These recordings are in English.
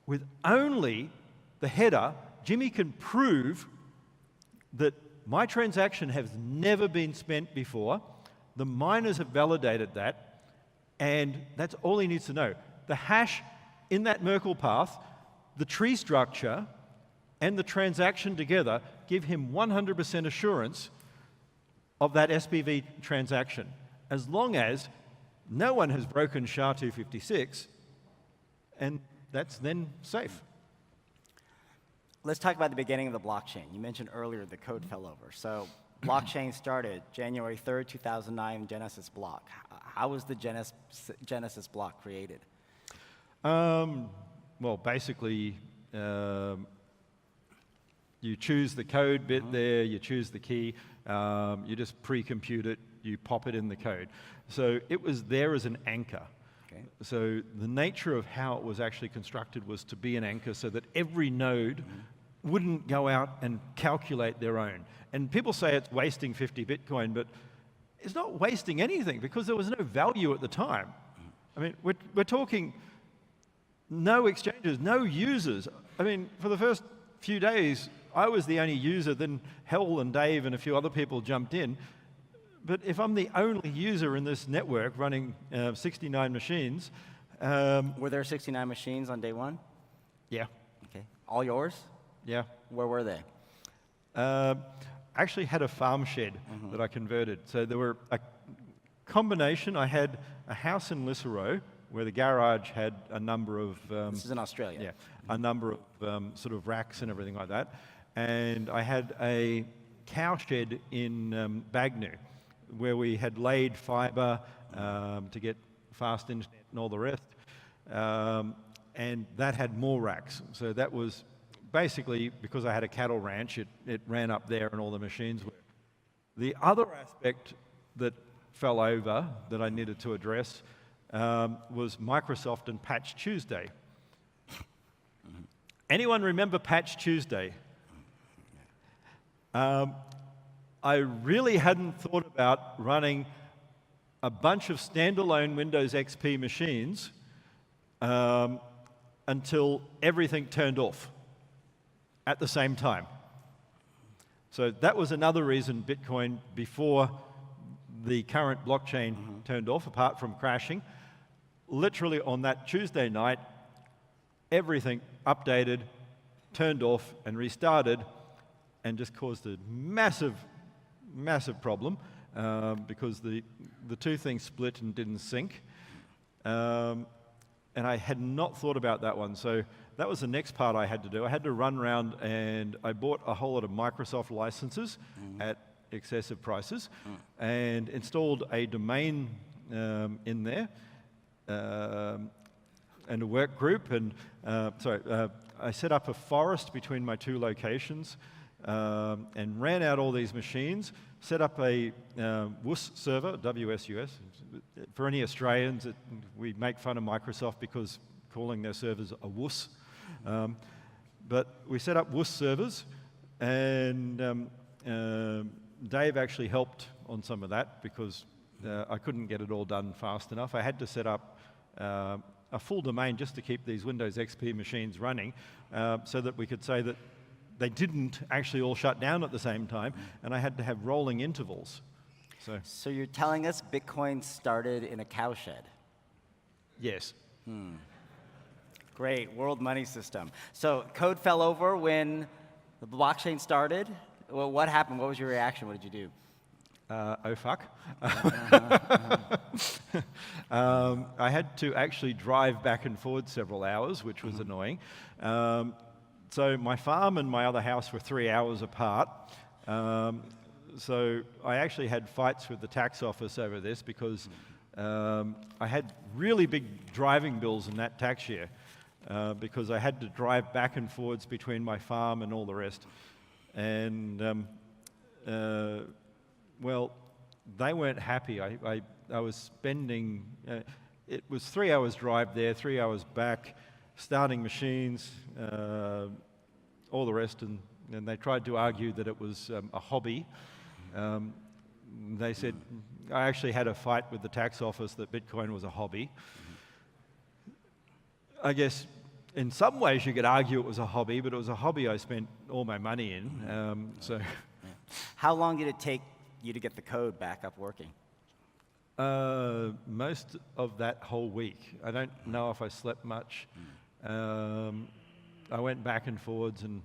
with only the header, Jimmy can prove that my transaction has never been spent before. The miners have validated that, and that's all he needs to know. The hash in that Merkle path, the tree structure, and the transaction together give him 100% assurance of that SPV transaction, as long as no one has broken SHA-256, and that's then safe. Let's talk about the beginning of the blockchain. You mentioned earlier the code fell over. So blockchain started January 3rd, 2009, Genesis block. How was the Genesis block created? Well, basically, you choose the code bit there, you choose the key, you just pre-compute it, you pop it in the code. So it was there as an anchor. Okay. So the nature of how it was actually constructed was to be an anchor so that every node wouldn't go out and calculate their own. And people say it's wasting 50 Bitcoin, but it's not wasting anything because there was no value at the time. I mean, we're talking no exchanges, no users. I mean, for the first few days, I was the only user, then Hell and Dave and a few other people jumped in. But if I'm the only user in this network running 69 machines... were there 69 machines on day one? Yeah. Okay. All yours? Yeah. Where were they? Actually had a farm shed that I converted. So there were a combination. I had a house in Lisseroe where the garage had a number of... this is in Australia. Yeah, a number of sort of racks and everything like that. And I had a cow shed in Bagnu where we had laid fiber to get fast internet and all the rest. And that had more racks. So that was basically, because I had a cattle ranch, it ran up there and all the machines were. The other aspect that fell over that I needed to address was Microsoft and Patch Tuesday. Anyone remember Patch Tuesday? I really hadn't thought about running a bunch of standalone Windows XP machines until everything turned off at the same time. So that was another reason Bitcoin, before the current blockchain turned off, apart from crashing, literally on that Tuesday night, everything updated, turned off, and restarted, and just caused a massive, massive problem because the two things split and didn't sync. And I had not thought about that one. So that was the next part I had to do. I had to run around and I bought a whole lot of Microsoft licenses at excessive prices and installed a domain in there and a work group. And I set up a forest between my two locations and ran out all these machines, set up a WUS server, WSUS. For any Australians, we make fun of Microsoft because calling their servers a WUS. But we set up WUS servers, and Dave actually helped on some of that because I couldn't get it all done fast enough. I had to set up a full domain just to keep these Windows XP machines running so that we could say that they didn't actually all shut down at the same time, and I had to have rolling intervals. So you're telling us Bitcoin started in a cowshed? Yes. Great, world money system. So code fell over when the blockchain started. Well, what happened? What was your reaction? What did you do? Oh, fuck. I had to actually drive back and forward several hours, which was annoying. So my farm and my other house were 3 hours apart. So I actually had fights with the tax office over this because I had really big driving bills in that tax year because I had to drive back and forwards between my farm and all the rest. And, well, they weren't happy. I was spending, it was 3 hours drive there, 3 hours back, starting machines, all the rest, and they tried to argue that it was a hobby. They said, I actually had a fight with the tax office that Bitcoin was a hobby. I guess in some ways you could argue it was a hobby, but it was a hobby I spent all my money in. So How long did it take you to get the code back up working? most of that whole week. I don't know if I slept much. I went back and forwards and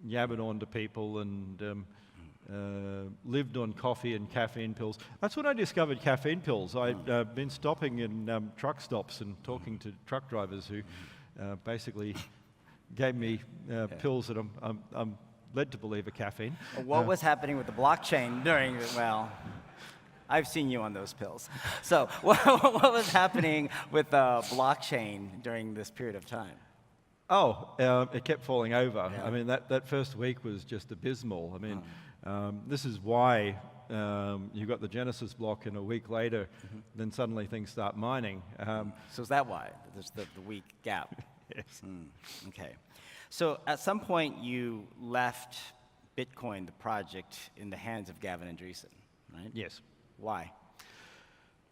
yabbered on to people and lived on coffee and caffeine pills. That's when I discovered caffeine pills. I'd been stopping in truck stops and talking to truck drivers who basically gave me pills that I'm led to believe are caffeine. What was happening with the blockchain during, well, I've seen you on those pills. So what was happening with the blockchain during this period of time? It kept falling over. Yeah. I mean, that first week was just abysmal. I mean, this is why you got the Genesis block, and a week later, then suddenly things start mining. So is that why? There's the week gap. Yes. Okay. So at some point you left Bitcoin, the project, in the hands of Gavin Andresen, right? Yes. Why?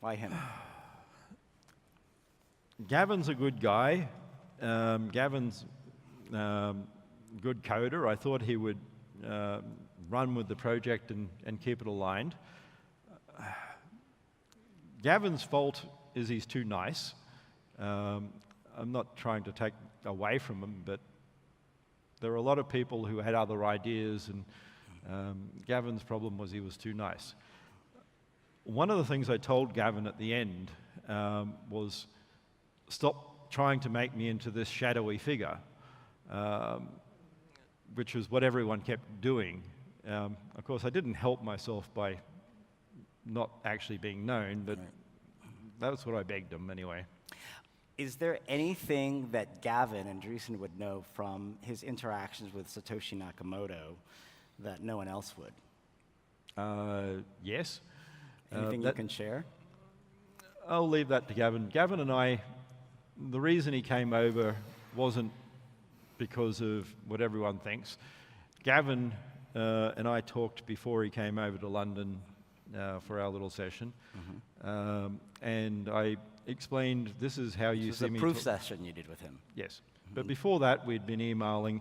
Why him? Gavin's a good guy. Gavin's good coder. I thought he would run with the project and keep it aligned. Gavin's fault is he's too nice. I'm not trying to take away from him, but there were a lot of people who had other ideas, and Gavin's problem was he was too nice. One of the things I told Gavin at the end was, stop trying to make me into this shadowy figure, which was what everyone kept doing. Of course, I didn't help myself by not actually being known, but that's what I begged him anyway. Is there anything that Gavin Andresen would know from his interactions with Satoshi Nakamoto that no one else would? Yes. Anything you can share? I'll leave that to Gavin. Gavin and I, the reason he came over wasn't because of what everyone thinks. Gavin and I talked before he came over to London for our little session, and I explained, this is how you see me. This is a proof session you did with him. Yes. But before that, we'd been emailing,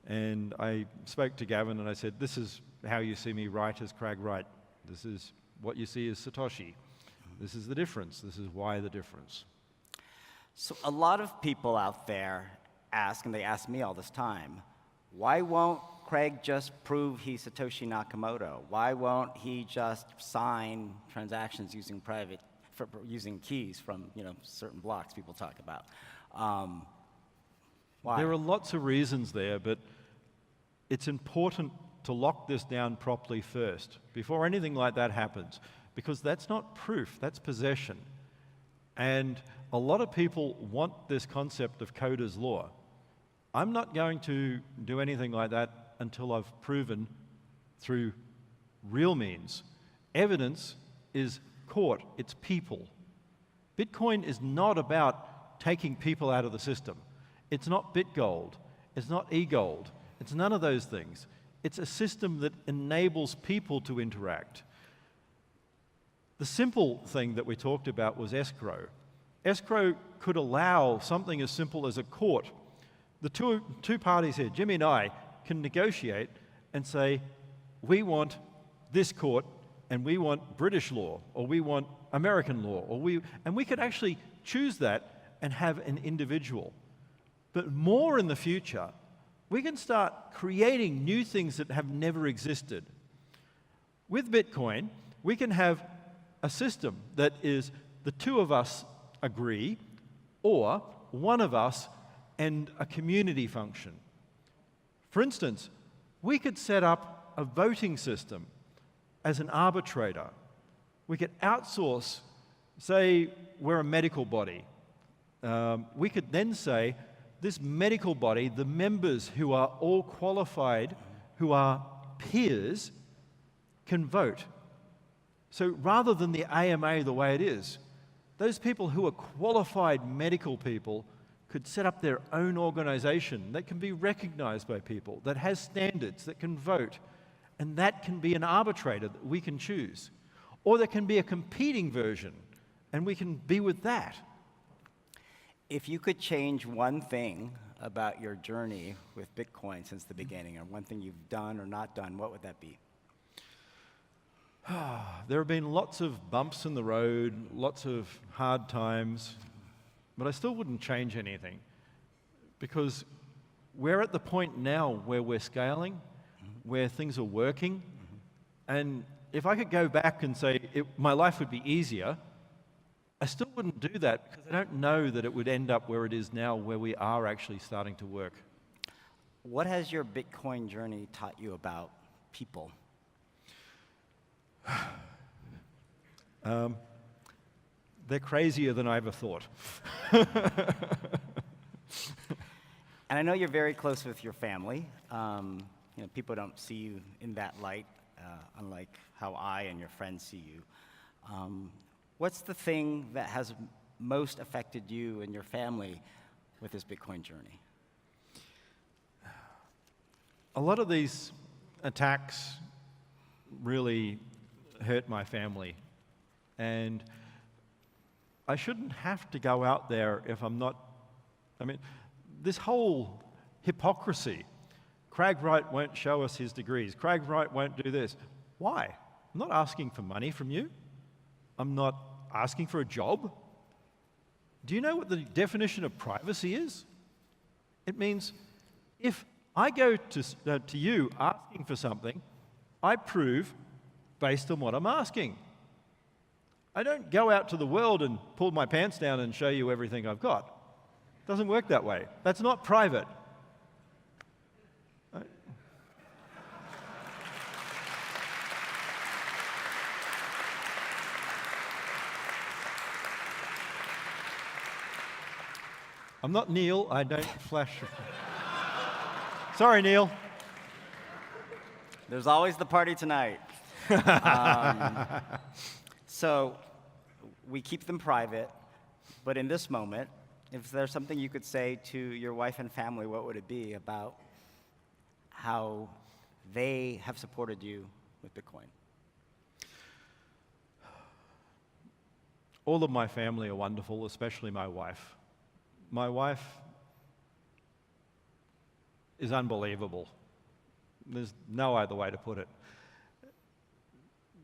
and I spoke to Gavin and I said, this is how you see me write as Craig Wright. This is what you see as Satoshi. This is the difference. This is why the difference. So a lot of people out there ask, and they ask me all this time, why won't Craig just prove he's Satoshi Nakamoto? Why won't he just sign transactions using using keys from certain blocks people talk about? Why? There are lots of reasons there, but it's important to lock this down properly first, before anything like that happens, because that's not proof, that's possession. And a lot of people want this concept of coder's law. I'm not going to do anything like that until I've proven through real means. Evidence is court, it's people. Bitcoin is not about taking people out of the system. It's not BitGold, it's not eGold, it's none of those things. It's a system that enables people to interact. The simple thing that we talked about was escrow. Escrow could allow something as simple as a court. The two parties here, Jimmy and I, can negotiate and say, we want this court, and we want British law, or we want American law, and we could actually choose that and have an individual. But more in the future, we can start creating new things that have never existed. With Bitcoin, we can have a system that is the two of us agree, or one of us and a community function. For instance, we could set up a voting system as an arbitrator. We could outsource, say we're a medical body. We could then say, this medical body, the members who are all qualified, who are peers, can vote. So rather than the AMA the way it is, those people who are qualified medical people could set up their own organization that can be recognized by people, that has standards, that can vote, and that can be an arbitrator that we can choose. Or there can be a competing version, and we can be with that. If you could change one thing about your journey with Bitcoin since the beginning, or one thing you've done or not done, what would that be? There have been lots of bumps in the road, lots of hard times, but I still wouldn't change anything because we're at the point now where we're scaling, where things are working, and if I could go back and say my life would be easier, I still wouldn't do that because I don't know that it would end up where it is now, where we are actually starting to work. What has your Bitcoin journey taught you about people? They're crazier than I ever thought. And I know you're very close with your family. People don't see you in that light, unlike how I and your friends see you. What's the thing that has most affected you and your family with this Bitcoin journey? A lot of these attacks really hurt my family. And I shouldn't have to go out there if I'm not, this whole hypocrisy. Craig Wright won't show us his degrees. Craig Wright won't do this. Why? I'm not asking for money from you. I'm not asking for a job. Do you know what the definition of privacy is? It means if I go to you asking for something, I prove based on what I'm asking. I don't go out to the world and pull my pants down and show you everything I've got. It doesn't work that way. That's not private. I'm not Neil. I don't flash. Sorry, Neil. There's always the party tonight. So we keep them private, but in this moment, if there's something you could say to your wife and family, what would it be about how they have supported you with Bitcoin? All of my family are wonderful, especially my wife. My wife is unbelievable. There's no other way to put it.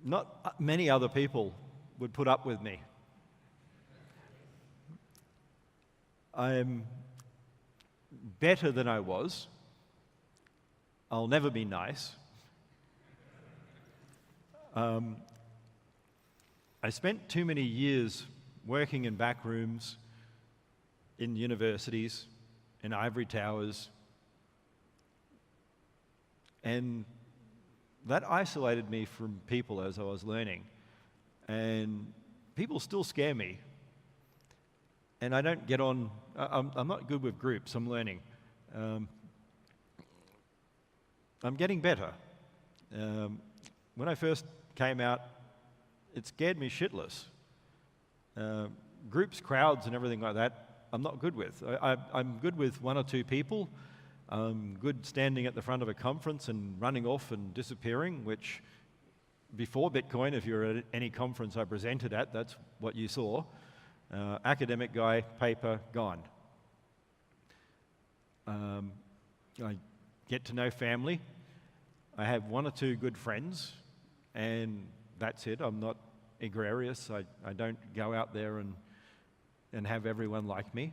Not many other people would put up with me. I'm better than I was. I'll never be nice. I spent too many years working in back rooms, in universities, in ivory towers, and that isolated me from people as I was learning. And people still scare me. And I don't get on, I'm not good with groups, I'm learning. I'm getting better. When I first came out, it scared me shitless. Groups, crowds, and everything like that, I'm not good with. I'm good with one or two people. I'm good standing at the front of a conference and running off and disappearing, which before Bitcoin, if you're at any conference I presented at, that's what you saw. Academic guy, paper, gone. I get to know family. I have one or two good friends, and that's it. I'm not egregious. I don't go out there and have everyone like me.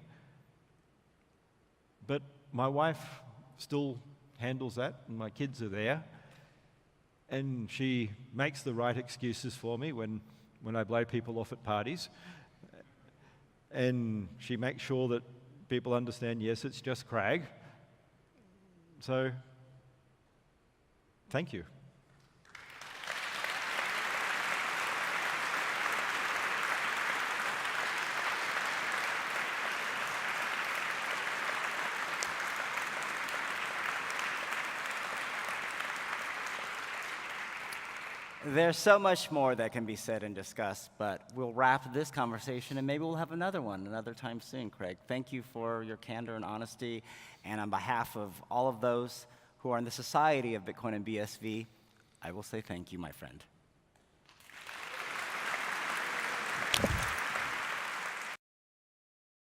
But my wife still handles that, and my kids are there. And she makes the right excuses for me when I blow people off at parties. And she makes sure that people understand, yes, it's just Craig. So, thank you. There's so much more that can be said and discussed, but we'll wrap this conversation and maybe we'll have another one another time soon, Craig. Thank you for your candor and honesty, and on behalf of all of those who are in the Society of Bitcoin and BSV, I will say thank you, my friend.